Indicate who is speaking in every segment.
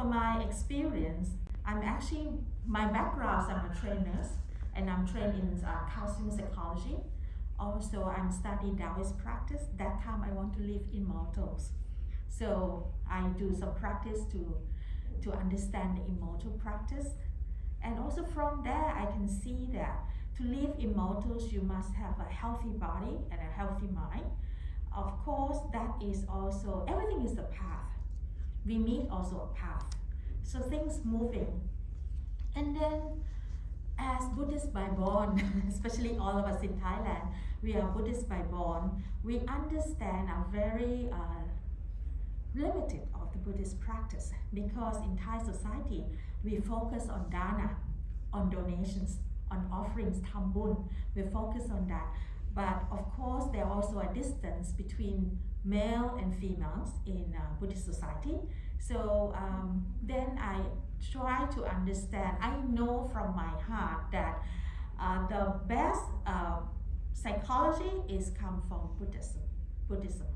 Speaker 1: from my experience, my background, I'm a trainer and I'm trained in counseling psychology. Also, I'm studying Taoist practice. That time I want to live immortals. So I do some practice to understand the immortal practice. And also from there, I can see that to live immortals, you must have a healthy body and a healthy mind. Of course, that is also, everything is a path. We meet also a path. So things moving. And then as Buddhists by born, especially all of us in Thailand, we are Buddhists by born, we understand are very limited of the Buddhist practice, because in Thai society, we focus on dana, on donations, on offerings, thambun, we focus on that. But of course, there also a distance between male and females in Buddhist society. So then I try to understand, I know from my heart that the best psychology is come from Buddhism.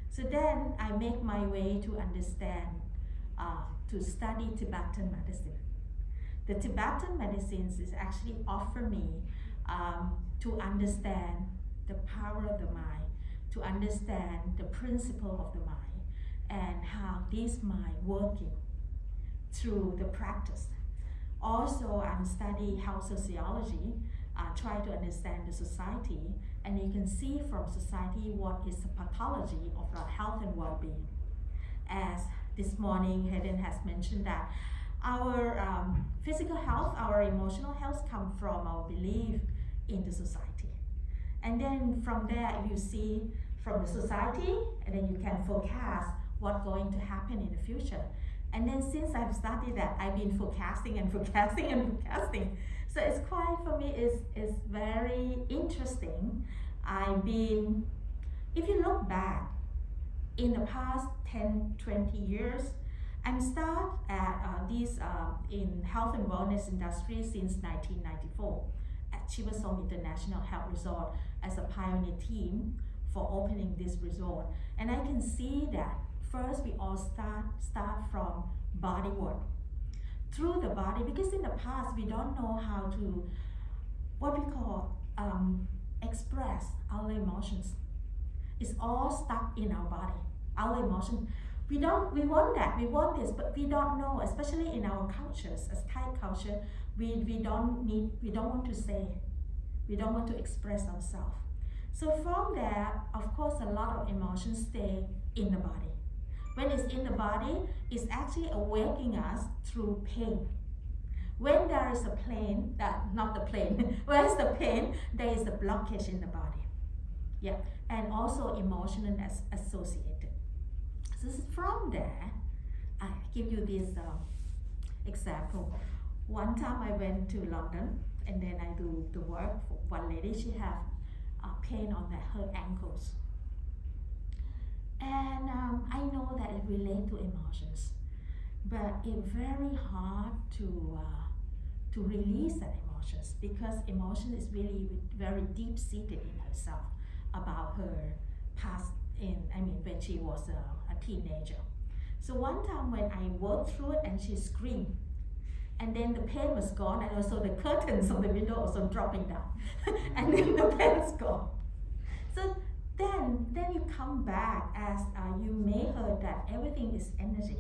Speaker 1: So then I make my way to understand, to study Tibetan medicine. The Tibetan medicines is actually offer me to understand the power of the mind, to understand the principle of the mind, and how this mind working through the practice. Also, I'm studying health sociology, try to understand the society, and you can see from society what is the pathology of our health and well-being. As this morning, Hayden has mentioned that our physical health, our emotional health come from our belief in the society. And then from there, you see from the society, and then you can forecast what's going to happen in the future. And then since I've studied that, I've been forecasting and forecasting and forecasting. So it's quite, for me, it's very interesting. If you look back, in the past 10, 20 years, I'm started at in health and wellness industry since 1994 at Chivasom International Health Resort as a pioneer team for opening this resort. And I can see that first we all start from body work. Through the body, because in the past we don't know how to, what we call, express our emotions. It's all stuck in our body, our emotion. We want that, we want this, but we don't know, especially in our cultures, as Thai culture, we don't want to say, we don't want to express ourselves. So from there, of course, a lot of emotions stay in the body. When it's in the body, it's actually awakening us through pain. When there is a pain, where is the pain, there is a blockage in the body. Yeah, and also emotional associated. So from there, I give you this example. One time I went to London, and then I do the work for one lady. She have pain on her ankles. And I know that it relates to emotions, but it's very hard to release that emotions, because emotion is really very deep-seated in herself about her past, when she was a teenager. So one time when I worked through it and she screamed, and then the pain was gone, and also the curtains of the window also dropping down, and then the pain's gone. So then you come back as you may heard that everything is energy.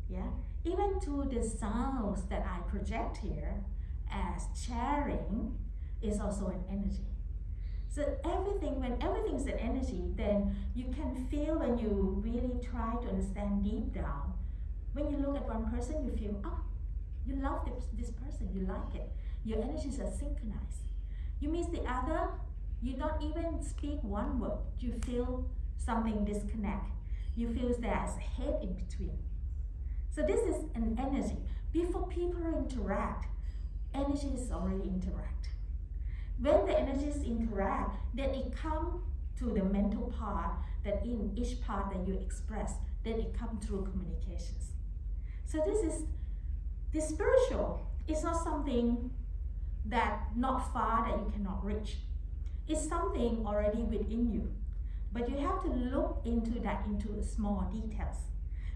Speaker 1: Yeah, even to the sounds that I project here as sharing is also an energy. So when everything is an energy, then you can feel, when you really try to understand deep down, when you look at one person, you feel, you love this person, you like it. Your energies are synchronized. You meet the other, you don't even speak one word, you feel something disconnect. You feel there's a hate in between. So this is an energy. Before people interact, energies already interact. When the energies interact, then it comes to the mental part, that in each part that you express, then it comes through communications. So this spiritual is not something that not far that you cannot reach. It's something already within you, but you have to look into that, into small details.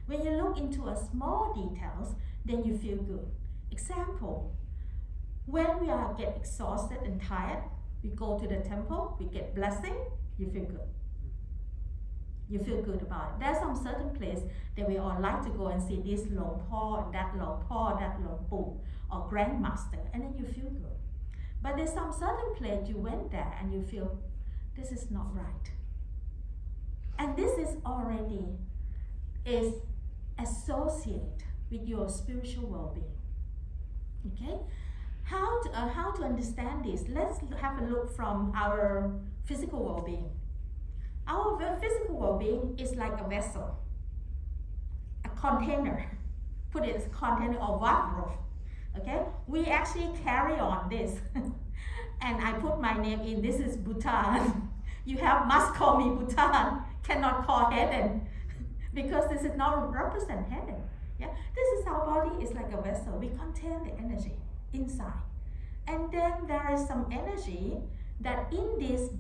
Speaker 1: When you look into a small details, then you feel good. Example, when we are get exhausted and tired, we go to the temple, we get blessing, you feel good. You feel good about it. There's some certain place that we all like to go and see this Long Po and that Long Po, that Long Po, or Grandmaster, and then you feel good. But there's some certain place you went there and you feel, this is not right. And this is already is associated with your spiritual well-being. Okay? How to understand this? Let's have a look from our physical well-being. Our physical well-being is like a vessel, a container. Put it as a container or wardrobe. Okay? We actually carry on this. And I put my name in. This is Buathon. You must call me Buathon. Cannot call Helen. Because this is not represent Helen. Yeah? This is our body is like a vessel. We contain the energy inside. And then there is some energy that in this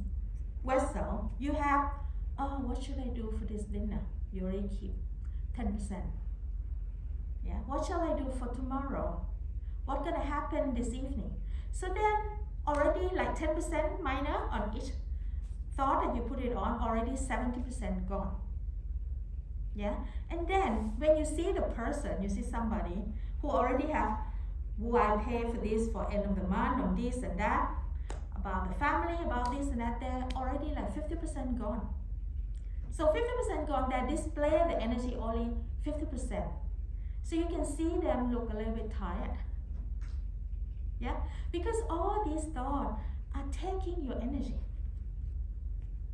Speaker 1: vessel, you have, oh, what should I do for this dinner? You already keep 10%. Yeah, what shall I do for tomorrow? What's gonna happen this evening? So then already like 10% minor on each thought that you put it on, already 70% gone. Yeah, and then when you see the person, you see somebody who already have, will I pay for this for end of the month, on this and that, about the family, about this and that, they're already like 50% gone. So 50% gone, they display the energy only 50%. So you can see them look a little bit tired. Yeah, because all these thoughts are taking your energy.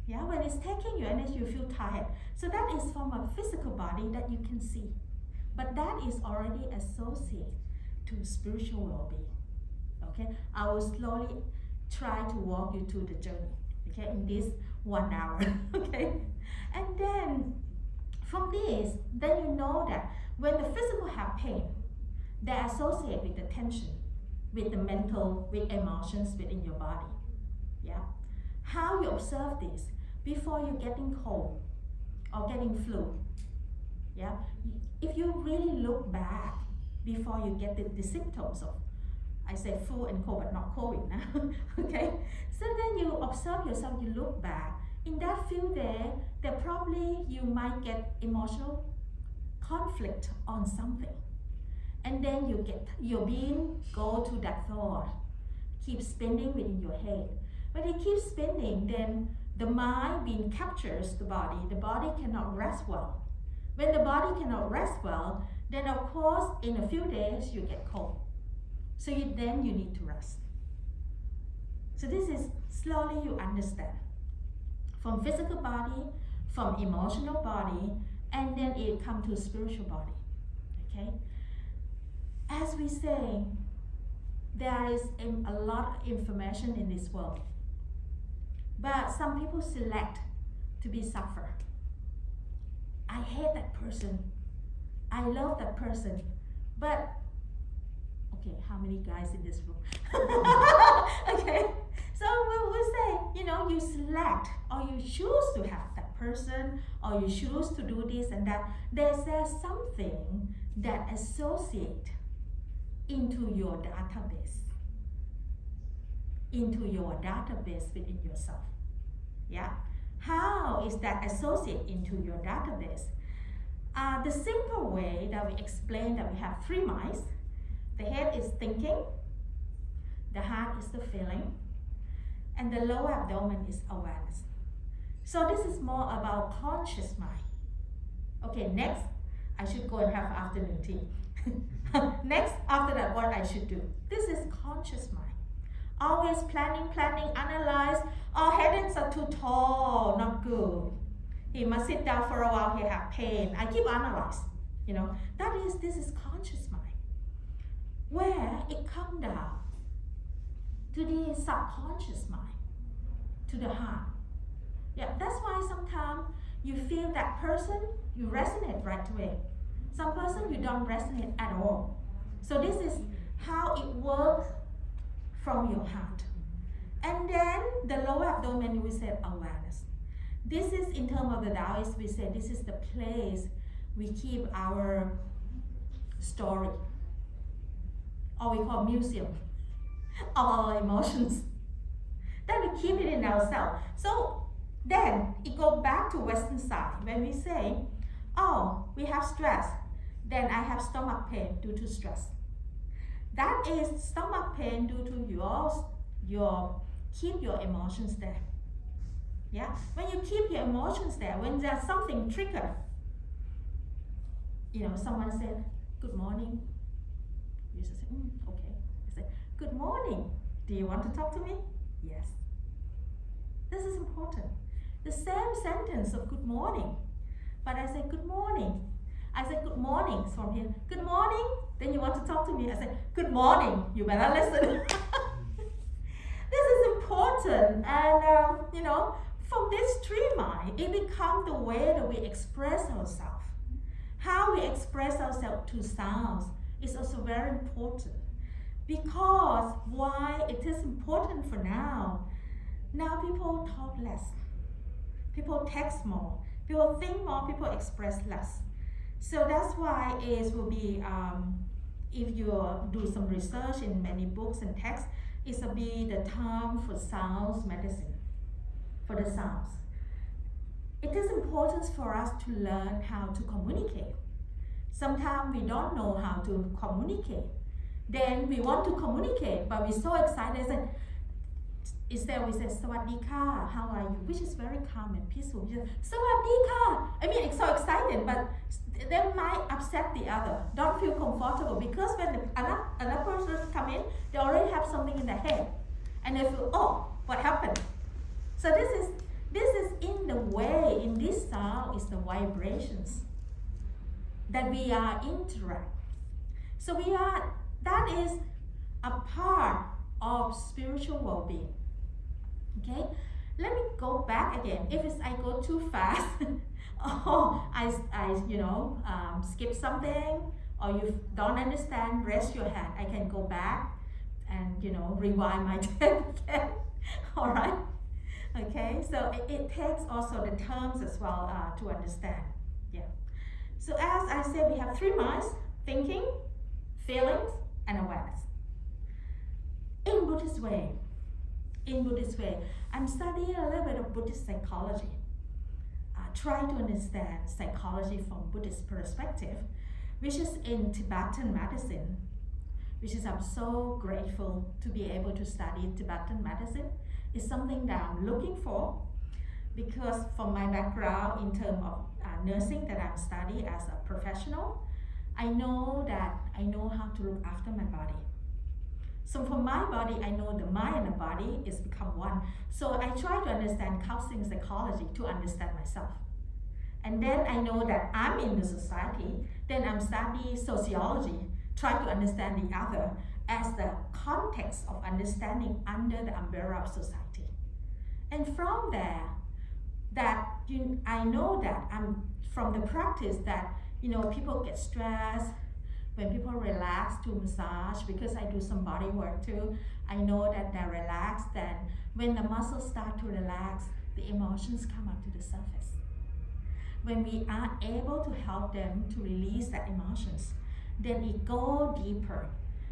Speaker 1: Yeah, when it's taking your energy, you feel tired. So that is from a physical body that you can see. But that is already associated to spiritual well-being. Okay, I will slowly try to walk you through the journey. Okay, in this 1 hour. Okay, and then from this, then you know that when the physical have pain, they associate with the tension, with the mental, with emotions within your body. Yeah, how you observe this before you getting cold or getting flu. Yeah, if you really look back before you get the symptoms of, I say flu and cold, but not COVID now. Okay, so then you observe yourself, you look back. In that few days, that probably you might get emotional conflict on something, and then you get your being go to that thought, keep spinning within your head. When it keeps spinning, then the mind being captures the body cannot rest well. When the body cannot rest well, then of course in a few days you get cold. So then you need to rest. So this is slowly you understand. From physical body, from emotional body, and then it comes to spiritual body. Okay? As we say, there is a lot of information in this world. But some people select to be suffer. I hate that person. I love that person. But, okay, how many guys in this room? Okay, so we will say, you select or you choose to have that person or you choose to do this and that. There's something that associate into your database. Into your database within yourself. Yeah? How is that associate into your database? The simple way that we explain that we have 3 minds. The head is thinking, the heart is the feeling, and the lower abdomen is awareness. So this is more about conscious mind. Okay, next, I should go and have afternoon tea. Next, after that, what I should do. This is conscious mind. Always planning, analyze. Oh, headaches are too tall, not good. He must sit down for a while, he have pain. I keep analyze. This is conscious mind. Where it comes down to the subconscious mind, to the heart. Yeah, that's why sometimes you feel that person, you resonate right away. Some person you don't resonate at all. So this is how it works from your heart. And then the lower abdomen, we say awareness. This is in terms of the Taoist, we say this is the place we keep our story, or we call museum, of our emotions. Then we keep it in ourselves. So then it goes back to Western side when we say, oh, we have stress, then I have stomach pain due to stress. That is stomach pain due to your keep your emotions there. Yeah, when you keep your emotions there, when there's something trigger, someone said, good morning. You just say, okay. I say, good morning. Do you want to talk to me? Yes. This is important. The same sentence of good morning. But I say, good morning. I said, good morning. So from here, good morning. Then you want to talk to me. I said, good morning. You better listen. This is important. And, from this three mind, it becomes the way that we express ourselves. How we express ourselves to sounds is also very important. Because why it is important for now? Now people talk less. People text more. People think more. People express less. So that's why it will be, if you do some research in many books and texts, it will be the time for sounds medicine, for the sounds. It is important for us to learn how to communicate. Sometimes we don't know how to communicate. Then we want to communicate, but we're so excited. Instead we say, Sawadika, how are you? Which is very calm and peaceful. We just, Sawadika! I mean, it's so excited, but they might upset the other. Don't feel comfortable, because when another person come in, they already have something in their head. And they feel, oh, what happened? So this is in the way, in this sound, is the vibrations that we are interact. So that is a part of spiritual well-being. Okay, let me go back again. If I go too fast, or I skip something, or you don't understand, raise your hand. I can go back and rewind my tape again. All right. Okay, so it takes also the terms as well to understand. Yeah. So as I said, we have three minds: thinking, feelings, and awareness. In Buddhist way, I'm studying a little bit of Buddhist psychology. Try to understand psychology from Buddhist perspective, which is in Tibetan medicine, which is I'm so grateful to be able to study Tibetan medicine. It's something that I'm looking for, because from my background in terms of nursing that I'm studying as a professional, I know how to look after my body. So for my body, I know the mind and the body is become one. So I try to understand counseling psychology to understand myself. And then I know that I'm in the society, then I'm studying sociology, try to understand the other as the context of understanding under the umbrella of society. And from there, I know that I'm from the practice that people get stressed. When people relax to massage, because I do some body work too, I know that they're relaxed. Then when the muscles start to relax, the emotions come up to the surface. When we are able to help them to release that emotions, then it go deeper,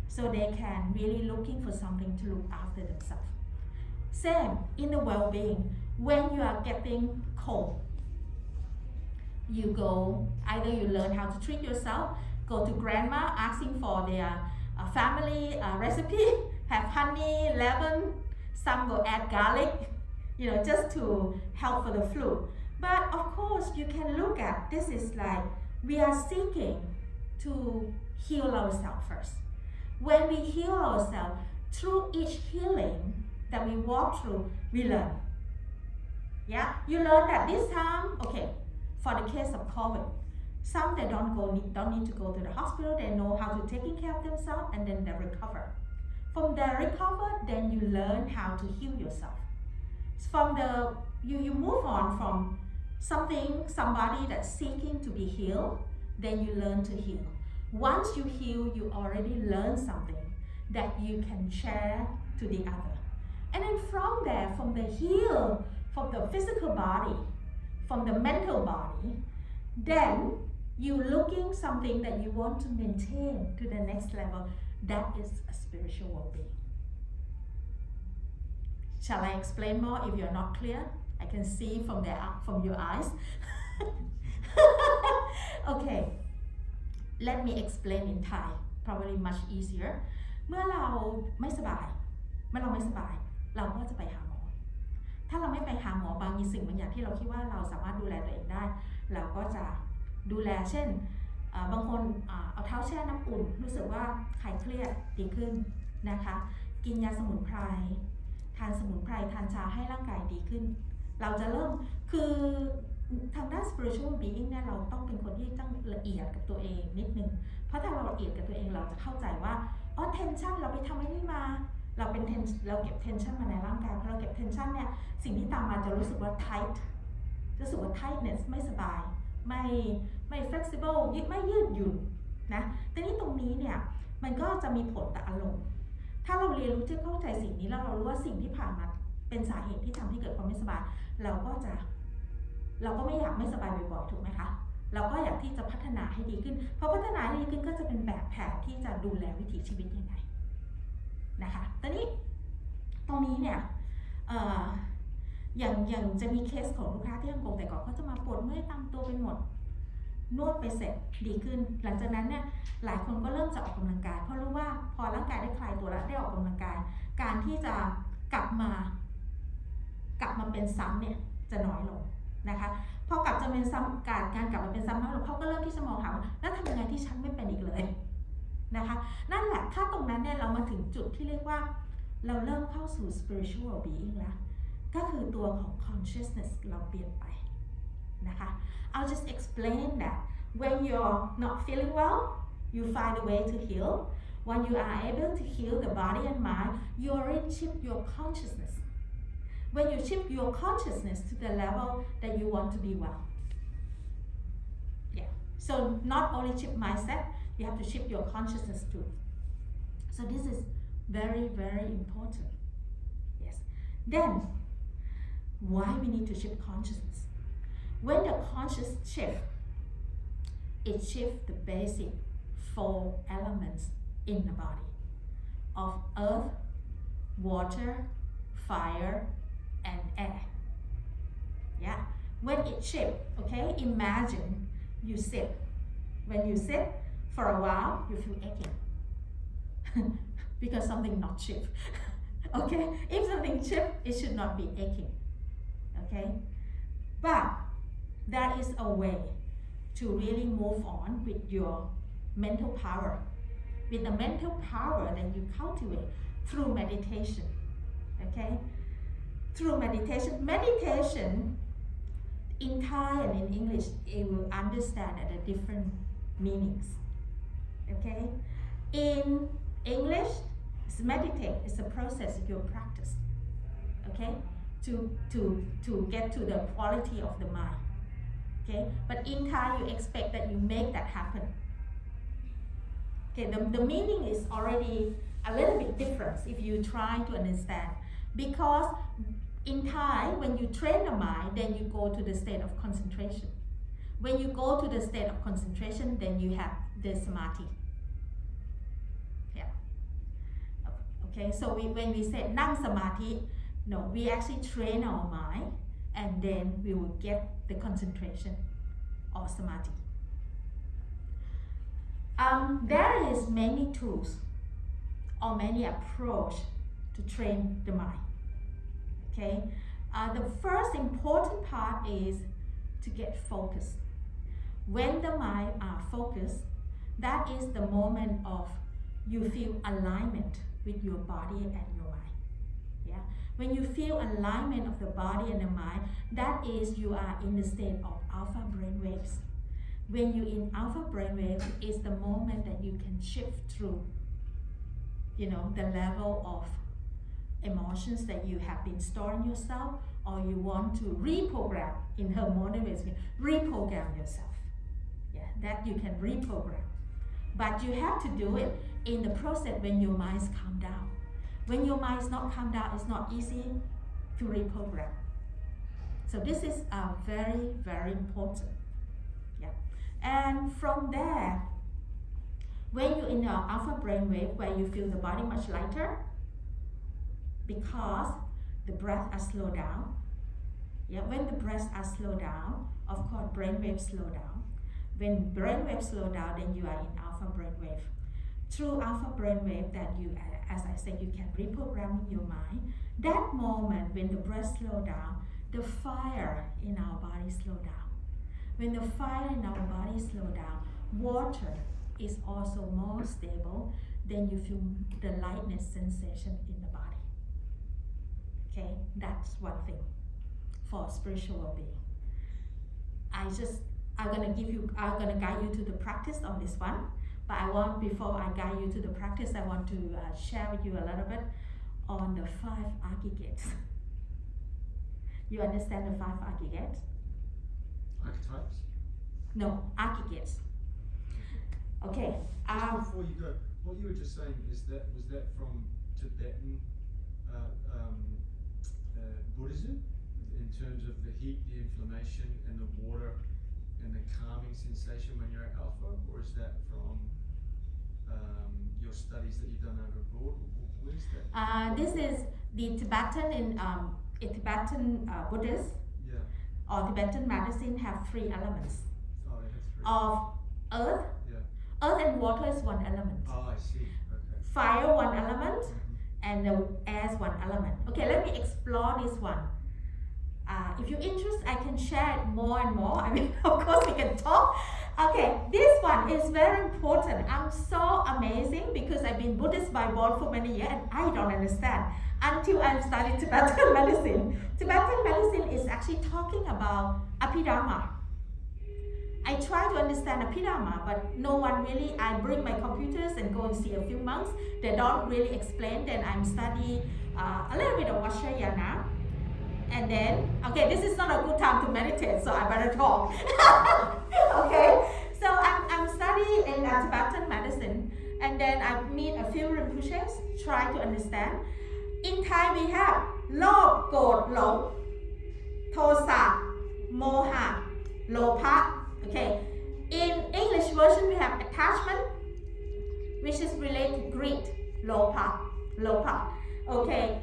Speaker 1: so they can really looking for something to look after themselves. Same in the well-being. When you are getting cold, you go, either you learn how to treat yourself, go to grandma asking for their family recipe, have honey, lemon, some will add garlic, just to help for the flu. But of course, you can look at, this is like, we are seeking to heal ourselves first. When we heal ourselves, through each healing that we walk through, we learn. Yeah, you learn that this time, okay, for the case of COVID, some they don't need to go to the hospital. They know how to taking care of themselves, and then they recover. From their recover, then you learn how to heal yourself. From you move on from somebody that's seeking to be healed, then you learn to heal. Once you heal, you already learn something that you can share to the other. And then from there, from the heal, from the physical body, from the mental body, then you looking something that you want to maintain to the next level, that is a spiritual well-being. Shall I explain more if you're not clear? I can see from your eyes. Okay, let me explain in Thai, probably much easier. เมื่อเราไม่สบายเราก็จะไปหาหมอ ถ้าเราไม่ไปหาหมอบางสิ่งบางอย่างที่เราคิดว่าเราสามารถดูแลตัวเองได้เราก็จะดูแลเช่นบางคนเอาเท้าแช่น้ำอุ่นรู้สึกว่าคลายเครียดดีขึ้นนะคะกินยาสมุนไพรทานสมุนไพรทานชาให้ร่างกายดีขึ้นเราจะเริ่มคือทางด้าน spiritual being เนี่ยเราต้องเป็นคนที่ต้องละเอียดกับตัวเองนิดนึงเพราะถ้าเราละเอียดกับตัวเองเราจะเข้าใจว่าอ๋อ tension เราไปทำไอ้นี่มาเราเก็บ tension มาในร่างกายพอเราเก็บ tension เนี่ยสิ่งที่ตามมาจะรู้สึกว่า tight รู้สึกว่า tightness ไม่สบายไม่ flexible ไม่ยืดหยุ่นนะแต่นี่ตรงนี้เนี่ยมันก็จะมีผลต่ออารมณ์ถ้าเราเรียนรู้ที่เข้าใจสิ่งนี้แล้วเรารู้ว่าสิ่งที่ผ่านมาเป็นสาเหตุที่ทำให้เกิดความไม่สบายเราก็ไม่อยากไม่สบายบ่อยๆถูกไหมคะเราก็อยากที่จะพัฒนาให้ดีขึ้นพอพัฒนาให้ดีขึ้นก็จะเป็นแบบแผนที่จะดูแลวิถีชีวิตยังไงนะคะตอนนี้ตรงนี้เนี่ยอย่างจะมีเคสของลูกค้าที่ฮ่องกงแต่ก่อนเขาจะมาปวดเมื่อยตามตัวไปหมดนวดไปเสร็จดีขึ้นหลังจากนั้นเนี่ยหลายคนก็เริ่มจะออกกำลังกายเพราะรู้ว่าพอร่างกายได้คลายตัวแล้วได้ออกกำลังกายการที่จะกลับมาเป็นซ้ำเนี่ยจะน้อยลงนะคะพอกลับจะเป็นซ้ำการกลับมาเป็นซ้ำน้อยลงเขาก็เริ่มที่จะมองหาว่าแล้วทำยังไงที่ฉันไม่เป็นอีกเลยนะคะนั่นแหละถ้าตรงนั้นเนี่ยเรามาถึงจุดที่เรียกว่าเราเริ่มเข้าสู่ spiritual being แล้วก็คือตัวของ consciousness เราเปลี่ยนไปนะคะ I'll just explain that when you're not feeling well you find a way to heal when you are able to heal the body and mind you already shift your consciousness when you shift your consciousness to the level that you want to be well yeah so not only shift mindset you have to shift your consciousness too so this is very very important yes then why we need to shift consciousness when the conscious shift it shifts the basic 4 elements in the body of earth water fire and air yeah when it shifts okay imagine you sit when you sit for a while you feel aching because something not shift okay if something shift it should not be aching okay but that is a way to really move on with your mental power with the mental power that you cultivate through meditation okay through meditation in Thai and in English it will understand at the different meanings okay in English meditate is a process of your practice okay to get to the quality of the mind okay but in Thai you expect that you make that happen okay the meaning is already a little bit different if you try to understand because in Thai when you train the mind then you go to the state of concentration when you go to the state of concentration then you have the samadhi yeah okay so when we say นั่งสมาธิ no we actually train our mind and then we will get the concentration or samadhi there is many tools or many approach to train the mind okay the first important part is to get focused when the mind are focused that is the moment of you feel alignment with your body and your mind yeah when you feel alignment of the body and the mind that is you are in the state of alpha brain waves when you in alpha brain waves is the moment that you can shift through the level of emotions that you have been storing yourself or you want to reprogram in hormonal ways reprogram yourself yeah that you can reprogram but you have to do it in the process when your mind is calm down when your mind is not calm down it's not easy to reprogram so this is very very important yeah and And from there, when you're in the alpha brainwave, where you feel the body much lighter, because the breath are slowed down. Yeah, when the breaths are slowed down, of course, brainwaves slow down. When brainwaves slow down, then you are in alpha brainwave. Through alpha brainwave, that you, as I said, you can reprogram your mind. That moment when the breath slow down, the fire in our body slow down. When the fire in our body slow down, water is also more stable. Then you feel the lightness sensation in the body. Okay, that's one thing for spiritual well-being. I'm gonna guide you to the practice on this one. But before I guide you to the practice, I want to share with you a little bit on the 5 aggregates. You understand the 5 aggregates?
Speaker 2: Archetypes?
Speaker 1: No, aggregates. Okay.
Speaker 2: Just before you go, what you were just saying was that from Tibetan Buddhism, in terms of the heat, the inflammation, and the water, and the calming sensation when you're at alpha, or is that from your studies that you've done over abroad? Where is that?
Speaker 1: This is the Tibetan Tibetan Buddhists,
Speaker 2: yeah,
Speaker 1: or Tibetan medicine have 3 elements.
Speaker 2: Oh, it has 3.
Speaker 1: Of earth.
Speaker 2: Yeah.
Speaker 1: Earth and water is 1 element.
Speaker 2: Oh, I see. Okay.
Speaker 1: Fire 1 element, and the air is 1 element. Okay, let me explore this one. If you're interested, I can share it more and more. I mean, of course, we can talk. Okay, this one is very important. I'm so amazing because I've been Buddhist by birth for many years and I don't understand until I studied Tibetan medicine. Tibetan medicine is actually talking about Abhidharma. I try to understand Abhidharma, but no one really. I bring my computers and go and see a few monks. They don't really explain. Then I'm studying a little bit of Vajrayana. And then, okay, this is not a good time to meditate, so I better talk. Okay, so I'm studying in Tibetan medicine, and then I meet a few Rinpoches, try to understand. In Thai we have Lob, God, Long, Tosa, Moha, Lopa. Okay, in English version we have attachment, which is related to greed, Lopa. Okay,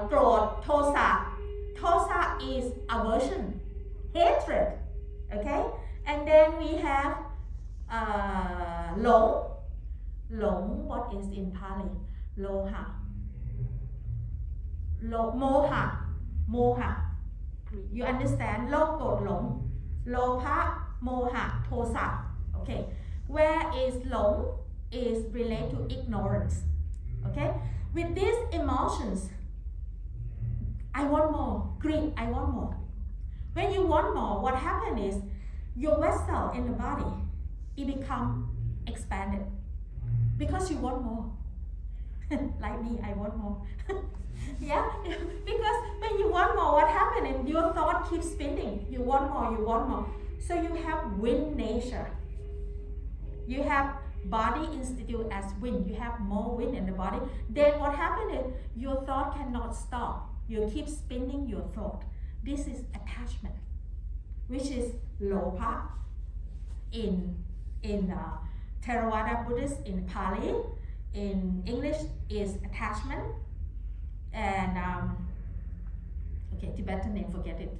Speaker 1: Grod, Tosa. Tosa is aversion, hatred, okay? And then we have Long. Long, what is in Pali? Loha. Moha. You understand? Logod, Long. Lopa, Moha, Tosa. Okay. Where is Long is related to ignorance. Okay? With these emotions, I want more. Greed, I want more. When you want more, what happens is your vessel in the body, it becomes expanded because you want more. Like me, I want more. Yeah, because when you want more, what happens is your thought keeps spinning. You want more. So you have wind nature. You have body institute as wind. You have more wind in the body. Then what happens is your thought cannot stop. You keep spinning your thought. This is attachment, which is Lopa in Theravada Buddhist, in Pali. In English is attachment. And okay, Tibetan name, forget it.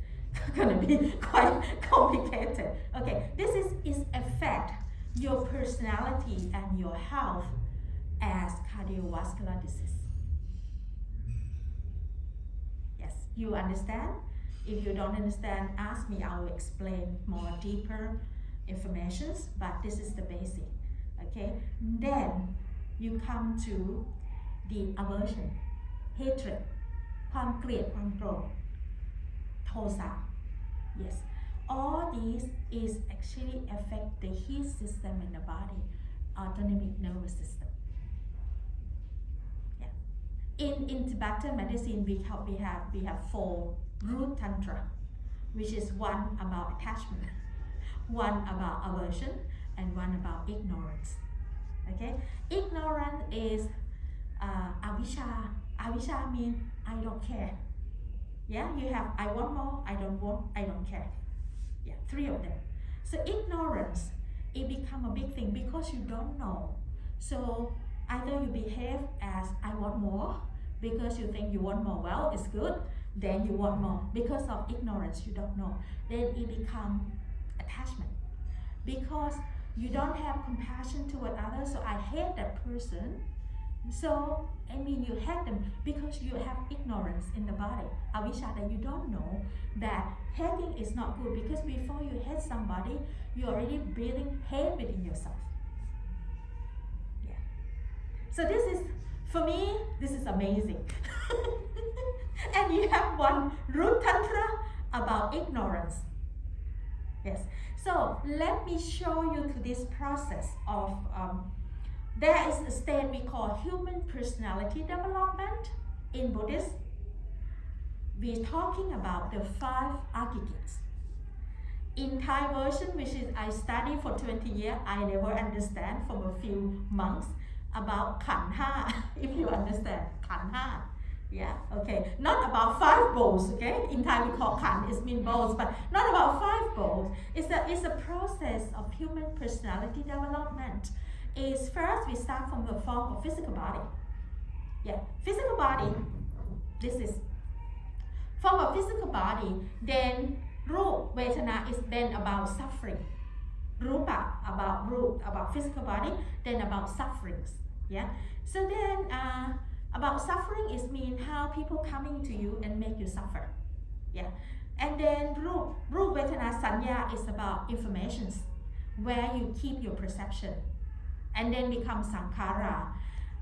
Speaker 1: Gonna be quite complicated. Okay, this is affect your personality and your health as cardiovascular disease. You understand? If you don't understand, ask me, I will explain more deeper informations, but this is the basic. Okay? Then you come to the aversion, hatred, ความเกลียด ความโกรธ Tosa. Yes. All these is actually affect the heat system in the body, autonomic nervous system. In Tibetan medicine, we have 4 root tantra, which is 1 about attachment, 1 about aversion, and 1 about ignorance. Okay, ignorance is avisha. Avisha means I don't care. Yeah, you have I want more, I don't want, I don't care. Yeah, 3 of them. So ignorance it becomes a big thing because you don't know. So either you behave as I want more because you think you want more, well, it's good, then you want more. Because of ignorance, you don't know. Then it becomes attachment. Because you don't have compassion toward others, so I hate that person. So, I mean, you hate them because you have ignorance in the body, avisha, that you don't know that hating is not good, because before you hate somebody, you're already breathing hate within yourself. Yeah. So this is, for me, this is amazing. And you have one root tantra about ignorance. Yes. So let me show you to this process of, there is a state we call human personality development in Buddhism. We're talking about the 5 aggregates. In Thai version, which is I studied for 20 years, I never understand from a few months about khandha, if you understand, khandha. Yeah, okay. Not about 5 bowls, okay? In Thai we call khan, it means bowls, but not about 5 bowls. It's a process of human personality development. Is first we start from the form of physical body. Yeah, physical body, this is form of physical body, then Rup, Vedana is then about suffering. Rupa, about physical body, then about sufferings. Yeah, so then about suffering is mean how people coming to you and make you suffer. Yeah, and then Rup Vedana Sanya is about informations, where you keep your perception. And then become Sankhara.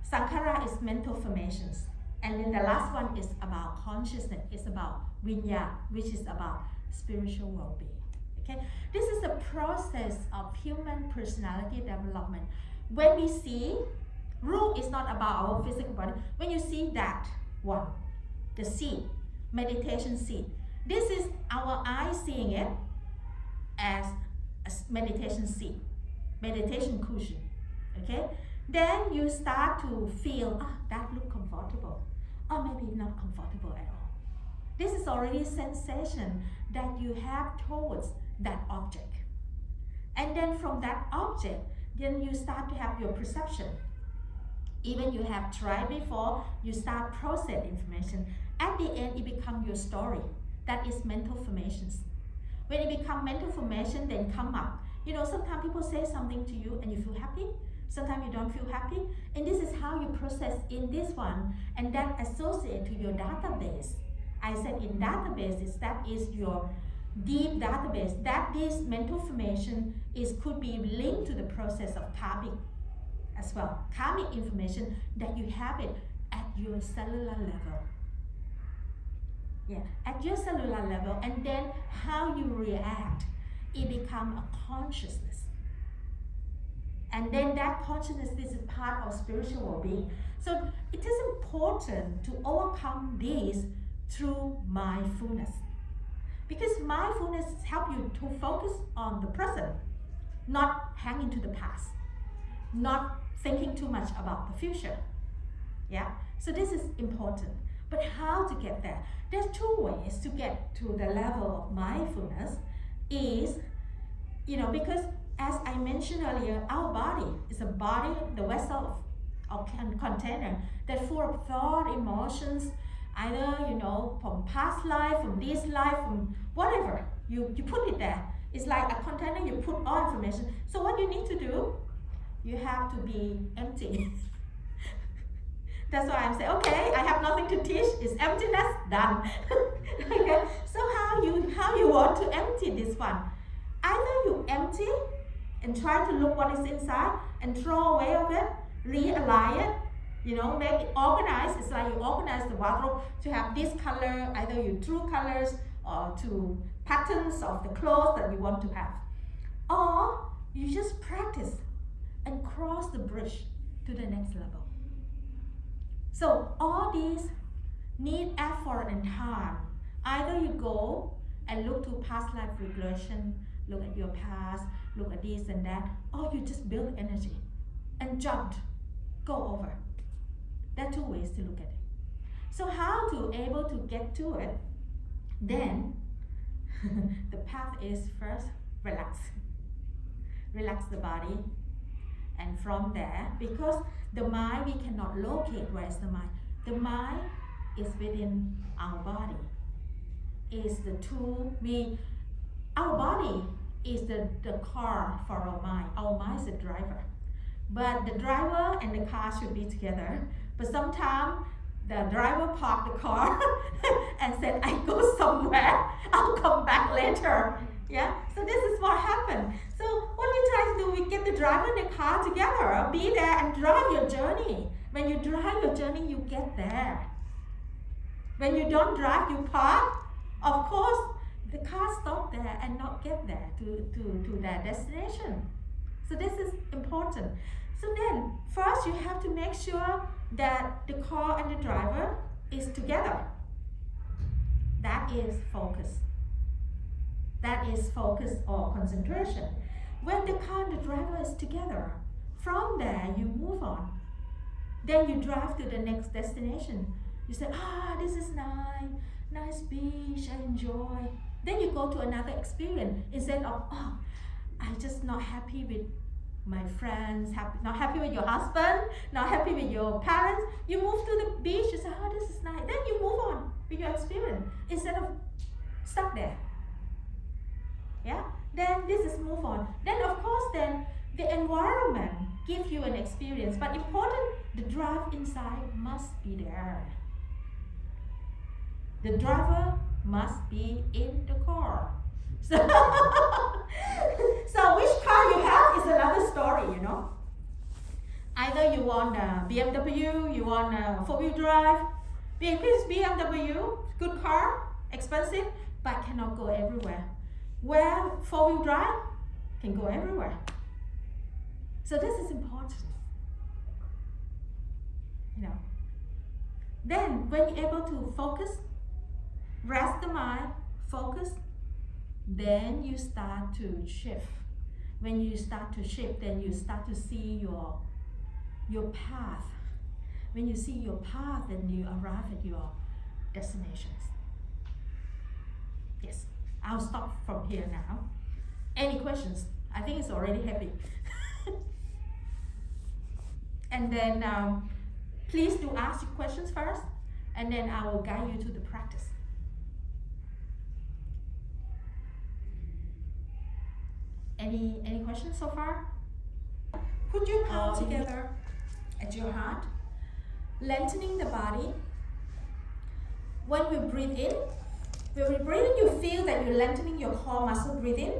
Speaker 1: Sankhara is mental formations. And then the last one is about consciousness. It's about Vinya, which is about spiritual well-being. Okay, this is a process of human personality development. When we see, Rup is not about our physical body. When you see that one, the seed, meditation seed, this is our eyes seeing it as a meditation seed, meditation cushion. Okay, then you start to feel, that look comfortable, or maybe not comfortable at all. This is already sensation that you have towards that object. And then from that object, then you start to have your perception. Even you have tried before, you start process information. At the end, it becomes your story. That is mental formations. When it becomes mental formation, then come up. You know, sometimes people say something to you and you feel happy. Sometimes you don't feel happy, and this is how you process in this one, and that associate to your database. I said in databases, that is your deep database, that this mental formation could be linked to the process of karmic as well. Karmic information that you have it at your cellular level. Yeah, at your cellular level, and then how you react, it becomes a consciousness. And then that consciousness is a part of spiritual well-being. So it is important to overcome this through mindfulness. Because mindfulness helps you to focus on the present, not hanging to the past, not thinking too much about the future. Yeah, so this is important. But how to get there? There's 2 ways to get to the level of mindfulness is, because as I mentioned earlier, our body is a body, the vessel or container that's full of thought, emotions, either, from past life, from this life, from whatever. You put it there. It's like a container, you put all information. So what you need to do, you have to be empty. That's why I'm saying, okay, I have nothing to teach, it's emptiness, done. Okay, so how you want to empty this one? Either you empty and try to look what is inside and throw away of it, realign it, make it organized. It's like you organize the wardrobe to have this color, either you true colors or to patterns of the clothes that you want to have. Or you just practice and cross the bridge to the next level. So all these need effort and time. Either you go and look to past life regression, look at your past, look at this and that, or you just build energy and jump, go over. There are 2 ways to look at it. So how to able to get to it? Then the path is first relax. relax the body. And from there, because the mind, we cannot locate where is the mind. The mind is within our body. Is the tool. Our body is the car for our mind. Our mind is the driver. But the driver and the car should be together. But sometimes the driver parked the car and said, I go somewhere, I'll come back later. Yeah, so this is what happened. So what we try to do, we get the driver and the car together, be there and drive your journey. When you drive your journey, you get there. When you don't drive, you park. Of course, the car stop there and not get there to their destination. So this is important. So then, first you have to make sure that the car and the driver is together. That is focus. That is focus or concentration. When the car and the driver is together, from there you move on. Then you drive to the next destination. You say, this is nice beach, I enjoy. Then you go to another experience instead of, I'm just not happy with my friends, not happy with your husband, not happy with your parents. You move to the beach, you say, this is nice. Then you move on with your experience instead of stuck there. Yeah, then this is move on. Then of course, then the environment gives you an experience, but important, the drive inside must be there. The driver must be in the car. So, so which car you have is another story, you know. Either you want a BMW, you want a 4-wheel drive. Because BMW, good car, expensive, but cannot go everywhere. Where 4-wheel drive can go everywhere. So this is important. You know. Then when you're able to focus, rest the mind, focus, then you start to shift. When you start to shift, then you start to see your path. When you see your path, then you arrive at your destinations. Yes, I'll stop from here now. Any questions? I think it's already heavy. And then please do ask your questions first, and then I will guide you to the practice. Any questions so far? Put your palm together at your heart, lengthening the body. When we breathe in, you feel that you're lengthening your core muscle. Breathe in,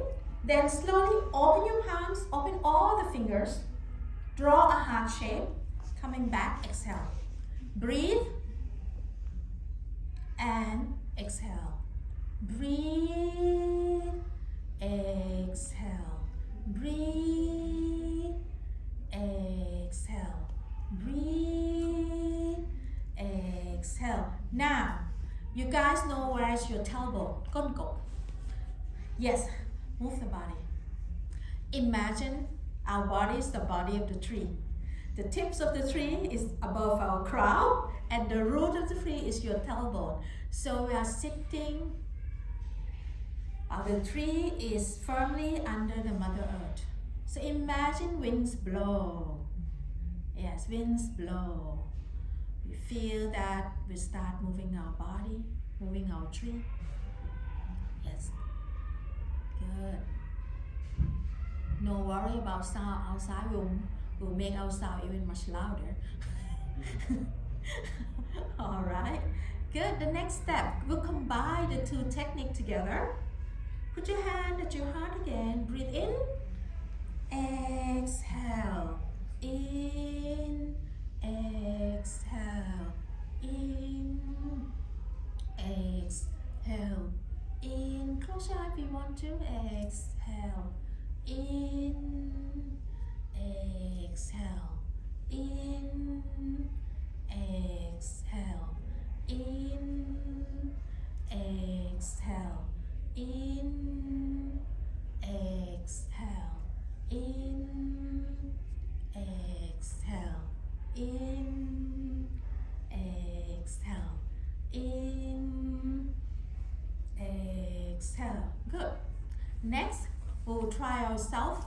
Speaker 1: then slowly open your palms, open all the fingers, draw a heart shape, coming back, exhale. Breathe and exhale. Breathe, exhale. Breathe, exhale. Breathe, exhale. Now, you guys know where is your tailbone? Gongo. Yes, move the body. Imagine our body is the body of the tree. The tips of the tree is above our crown, and the root of the tree is your tailbone. So we are sitting. The tree is firmly under the Mother Earth. So imagine winds blow. Yes, winds blow. We feel that we start moving our body, moving our tree. Yes. Good. No worry about sound outside. We'll make our sound even much louder. All right. Good. The next step, we'll combine the two techniques together. Put your hand at your heart again. Breathe in. Exhale. In. Exhale. In. Exhale. In. Close your eyes if you want to. Exhale. In. Exhale. In. Exhale. In. Exhale. In, exhale, in, exhale, in, exhale, in, exhale. Good. Next, we'll try ourselves